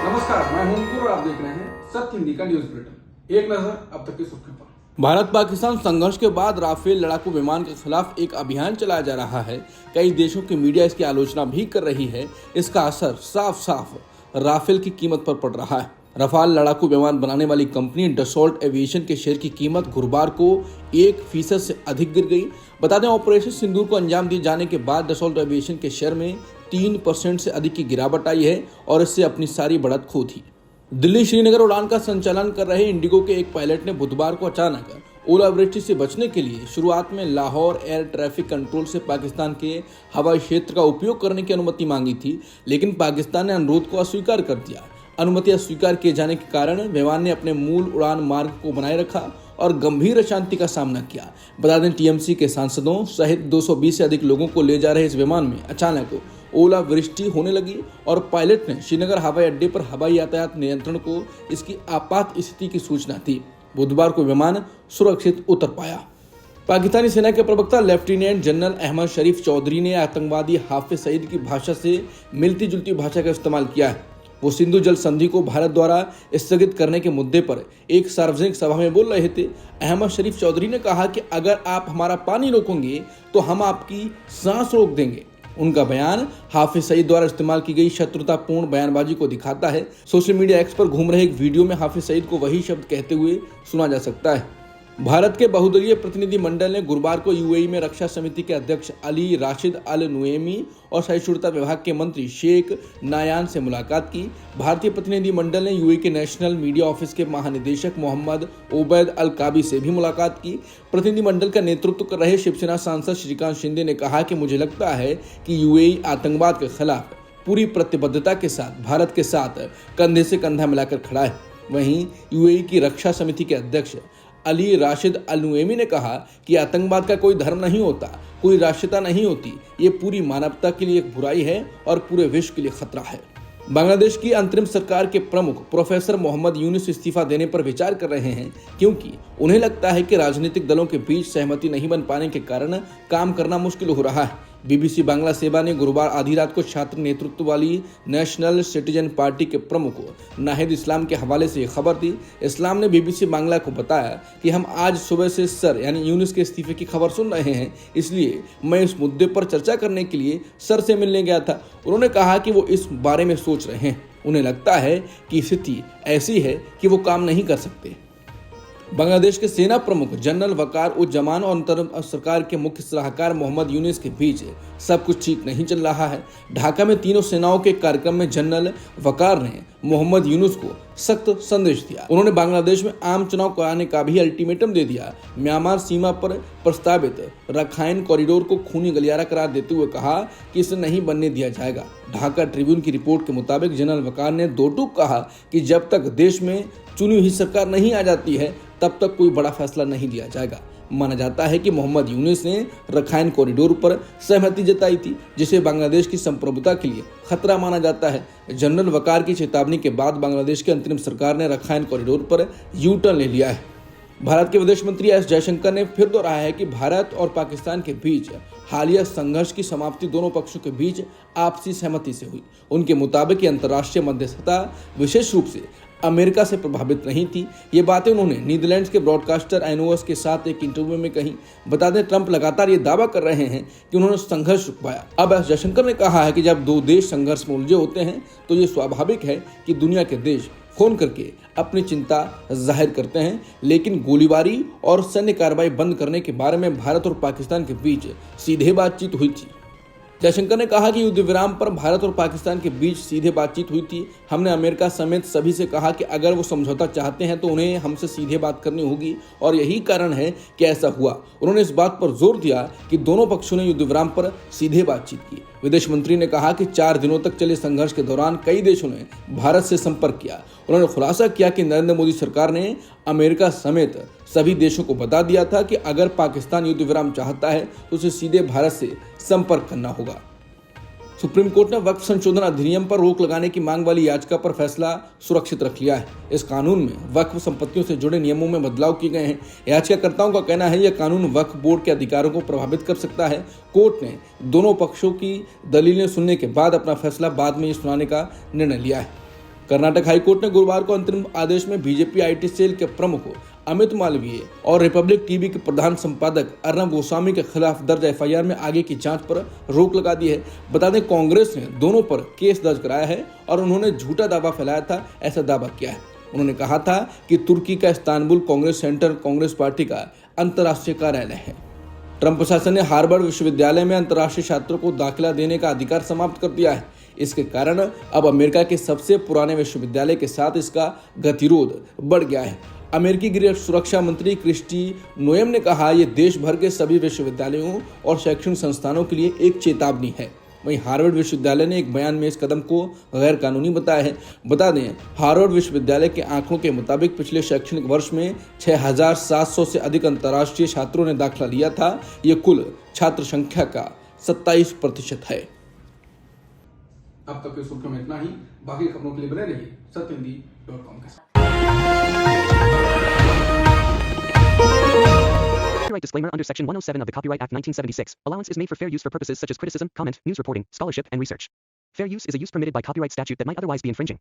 नमस्कार, मैं हूं अंकुर और आप देख रहे हैं सत्य हिंदी का न्यूज बुलेटिन। एक नजर अब तक की सुर्खियों पर। भारत पाकिस्तान संघर्ष के बाद राफेल लड़ाकू विमान के खिलाफ एक अभियान चलाया जा रहा है। कई देशों की मीडिया इसकी आलोचना भी कर रही है। इसका असर साफ साफ राफेल की कीमत पर पड़ रहा है। रफाल लड़ाकू विमान बनाने वाली कंपनी डसॉल्ट एविएशन के शेयर की कीमत गुरुवार को 1% से अधिक गिर गई। बता दें, ऑपरेशन सिंदूर को अंजाम दिए जाने के बाद डसॉल्ट एविएशन के शेयर में 3% से अधिक की गिरावट आई है और इससे अपनी सारी बढ़त खो थी। दिल्ली श्रीनगर उड़ान का संचालन कर रहे इंडिगो के एक पायलट ने बुधवार को अचानक ओलावृष्टि से बचने के लिए शुरुआत में लाहौर एयर ट्रैफिक कंट्रोल से पाकिस्तान के हवाई क्षेत्र का उपयोग करने की अनुमति मांगी थी, लेकिन पाकिस्तान ने अनुरोध को अस्वीकार कर दिया। अनुमति अस्वीकार किए जाने के कारण विमान ने अपने मूल उड़ान मार्ग को बनाए रखा और गंभीर अशांति का सामना किया। बता दें, टीएमसी के सांसदों सहित 220 से अधिक लोगों को ले जा रहे इस विमान में अचानक ओलावृष्टि होने लगी और पायलट ने श्रीनगर हवाई अड्डे पर हवाई यातायात नियंत्रण को इसकी आपात स्थिति की सूचना दी। बुधवार को विमान सुरक्षित उतर पाया। पाकिस्तानी सेना के प्रवक्ता लेफ्टिनेंट जनरल अहमद शरीफ चौधरी ने आतंकवादी हाफिज सईद की भाषा से मिलती जुलती भाषा का इस्तेमाल किया है। वो सिंधु जल संधि को भारत द्वारा स्थगित करने के मुद्दे पर एक सार्वजनिक सभा में बोल रहे थे। अहमद शरीफ चौधरी ने कहा कि अगर आप हमारा पानी रोकोगे तो हम आपकी सांस रोक देंगे। उनका बयान हाफिज सईद द्वारा इस्तेमाल की गई शत्रुतापूर्ण बयानबाजी को दिखाता है। सोशल मीडिया एक्स पर घूम रहे एक वीडियो में हाफिज सईद को वही शब्द कहते हुए सुना जा सकता है। भारत के बहुदलीय प्रतिनिधि मंडल ने गुरुवार को यूएई में रक्षा समिति के अध्यक्ष अली राशिद अल नुएमी और सहिष्णुता विभाग के मंत्री शेख नायान से मुलाकात की। भारतीय प्रतिनिधि मंडल ने यूएई के नेशनल मीडिया ऑफिस के महानिदेशक मोहम्मद ओबैद अल काबी से भी मुलाकात की। प्रतिनिधि मंडल का नेतृत्व कर रहे शिवसेना सांसद श्रीकांत शिंदे ने कहा कि मुझे लगता है कि यूएई आतंकवाद के खिलाफ पूरी प्रतिबद्धता के साथ भारत के साथ कंधे से कंधा मिलाकर खड़ा है। वहीं यूएई की रक्षा समिति के अध्यक्ष अली राशिद अल नुएमी ने कहा कि आतंकवाद का कोई धर्म नहीं होता, कोई राष्ट्रीयता नहीं होती। ये पूरी मानवता के लिए एक बुराई है और पूरे विश्व के लिए खतरा है। बांग्लादेश की अंतरिम सरकार के प्रमुख प्रोफेसर मोहम्मद यूनुस इस्तीफा देने पर विचार कर रहे हैं, क्योंकि उन्हें लगता है कि राजनीतिक दलों के बीच सहमति नहीं बन पाने के कारण काम करना मुश्किल हो रहा है। बीबीसी बांग्ला सेवा ने गुरुवार आधी रात को छात्र नेतृत्व वाली नेशनल सिटीजन पार्टी के प्रमुख नाहिद इस्लाम के हवाले से खबर दी। इस्लाम ने बीबीसी बांग्ला को बताया कि हम आज सुबह से सर यानी यूनुस के इस्तीफे की खबर सुन रहे हैं, इसलिए मैं इस मुद्दे पर चर्चा करने के लिए सर से मिलने गया था। उन्होंने कहा कि वो इस बारे में सोच रहे हैं। उन्हें लगता है कि स्थिति ऐसी है कि वो काम नहीं कर सकते। बांग्लादेश के सेना प्रमुख जनरल वकार उज जमान और अंतरिम सरकार के मुख्य सलाहकार मोहम्मद यूनुस के बीच सब कुछ ठीक नहीं चल रहा है। ढाका में तीनों सेनाओं के कार्यक्रम में जनरल वकार ने मोहम्मद यूनुस को सख्त संदेश दिया। उन्होंने बांग्लादेश में आम चुनाव कराने का भी अल्टीमेटम दे दिया। म्यांमार सीमा पर प्रस्तावित रखाइन कॉरिडोर को खूनी गलियारा करार देते हुए कहा कि इसे नहीं बनने दिया जाएगा। ढाका ट्रिब्यून की रिपोर्ट के मुताबिक जनरल वकार ने दो टूक कहा कि जब तक देश में चुनी हुई सरकार नहीं आ जाती है तब तक कोई बड़ा फैसला नहीं लिया जाएगा। माना जाता है कि मोहम्मद यूनुस ने रखाइन कॉरिडोर पर सहमति जताई थी, जिसे बांग्लादेश की संप्रभुता के लिए खतरा माना जाता है। जनरल वकार की चेतावनी के बाद बांग्लादेश की अंतरिम सरकार ने रखाइन कॉरिडोर पर यू टर्न ले लिया है। भारत के विदेश मंत्री एस जयशंकर ने फिर दोहराया है कि भारत और पाकिस्तान के बीच हालिया संघर्ष की समाप्ति दोनों पक्षों के बीच आपसी सहमति से हुई। उनके मुताबिक ये अंतर्राष्ट्रीय मध्यस्थता विशेष रूप से अमेरिका से प्रभावित नहीं थी। ये बातें उन्होंने नीदरलैंड्स के ब्रॉडकास्टर एनओएस के साथ एक इंटरव्यू में कही। बता दें, ट्रंप लगातार ये दावा कर रहे हैं कि उन्होंने संघर्ष रुकवाया। अब एस जयशंकर ने कहा है कि जब दो देश संघर्ष में उलझे होते हैं तो ये स्वाभाविक है कि दुनिया के देश फोन करके अपनी चिंता जाहिर करते हैं, लेकिन गोलीबारी और सैन्य कार्रवाई बंद करने के बारे में भारत और पाकिस्तान के बीच सीधे बातचीत हुई थी। जयशंकर ने कहा कि युद्ध विराम पर भारत और पाकिस्तान के बीच सीधे बातचीत हुई थी। हमने अमेरिका समेत सभी से कहा कि अगर वो समझौता चाहते हैं तो उन्हें हमसे सीधे बात करनी होगी और यही कारण है कि ऐसा हुआ। उन्होंने इस बात पर जोर दिया कि दोनों पक्षों ने युद्ध विराम पर सीधे बातचीत की। विदेश मंत्री ने कहा कि 4 दिनों तक चले संघर्ष के दौरान कई देशों ने भारत से संपर्क किया। उन्होंने खुलासा किया कि नरेंद्र मोदी सरकार ने अमेरिका समेत सभी देशों को बता दिया था कि अगर पाकिस्तान युद्ध विराम चाहता है तो उसे सीधे भारत से संपर्क करना होगा। सुप्रीम कोर्ट ने वक्फ संशोधन अधिनियम पर रोक लगाने की मांग वाली याचिका पर फैसला सुरक्षित रख लिया है। इस कानून में वक्फ संपत्तियों से जुड़े नियमों में बदलाव किए गए हैं। याचिकाकर्ताओं का कहना है यह कानून वक्फ बोर्ड के अधिकारों को प्रभावित कर सकता है। कोर्ट ने दोनों पक्षों की दलीलें सुनने के बाद अपना फैसला बाद में सुनाने का निर्णय लिया है। कर्नाटक हाईकोर्ट ने गुरुवार को अंतरिम आदेश में बीजेपी आईटी सेल के प्रमुख अमित मालवीय और रिपब्लिक टीवी के प्रधान संपादक अर्नब गोस्वामी के खिलाफ दर्ज एफआईआर में आगे की जांच पर रोक लगा दी है। बता दें, कांग्रेस ने दोनों पर केस दर्ज कराया है और उन्होंने झूठा दावा फैलाया था, ऐसा दावा किया है। उन्होंने कहा था कि तुर्की का Istanbul Congress centre Congress party का अंतर्राष्ट्रीय कार्यालय है। ट्रंप प्रशासन ने हार्वर्ड विश्वविद्यालय में अंतर्राष्ट्रीय छात्रों को दाखिला देने का अधिकार समाप्त कर दिया है। इसके कारण अब अमेरिका के सबसे पुराने विश्वविद्यालय के साथ इसका गतिरोध बढ़ गया है। अमेरिकी गृह सुरक्षा मंत्री क्रिस्टी नोएम ने कहा, यह देश भर के सभी विश्वविद्यालयों और शैक्षणिक संस्थानों के लिए एक चेतावनी है। वहीं हार्वर्ड विश्वविद्यालय ने एक बयान में इस कदम को गैर कानूनी बताया है। बता दें, हार्वर्ड विश्वविद्यालय के आंकड़ों के मुताबिक पिछले शैक्षणिक वर्ष में 6,700 से अधिक अंतर्राष्ट्रीय छात्रों ने दाखिला लिया था। ये कुल छात्र संख्या का 27% है। अब तक की सुर्खियों में इतना ही। बाकी खबरों के लिए बने रहिए सत्यहिंदी.com के साथ। Copyright disclaimer under Section 107 of the Copyright Act 1976. Allowance is made for fair use for purposes such as criticism, comment, news reporting, scholarship, and research. Fair use is a use permitted by copyright statute that might otherwise be infringing.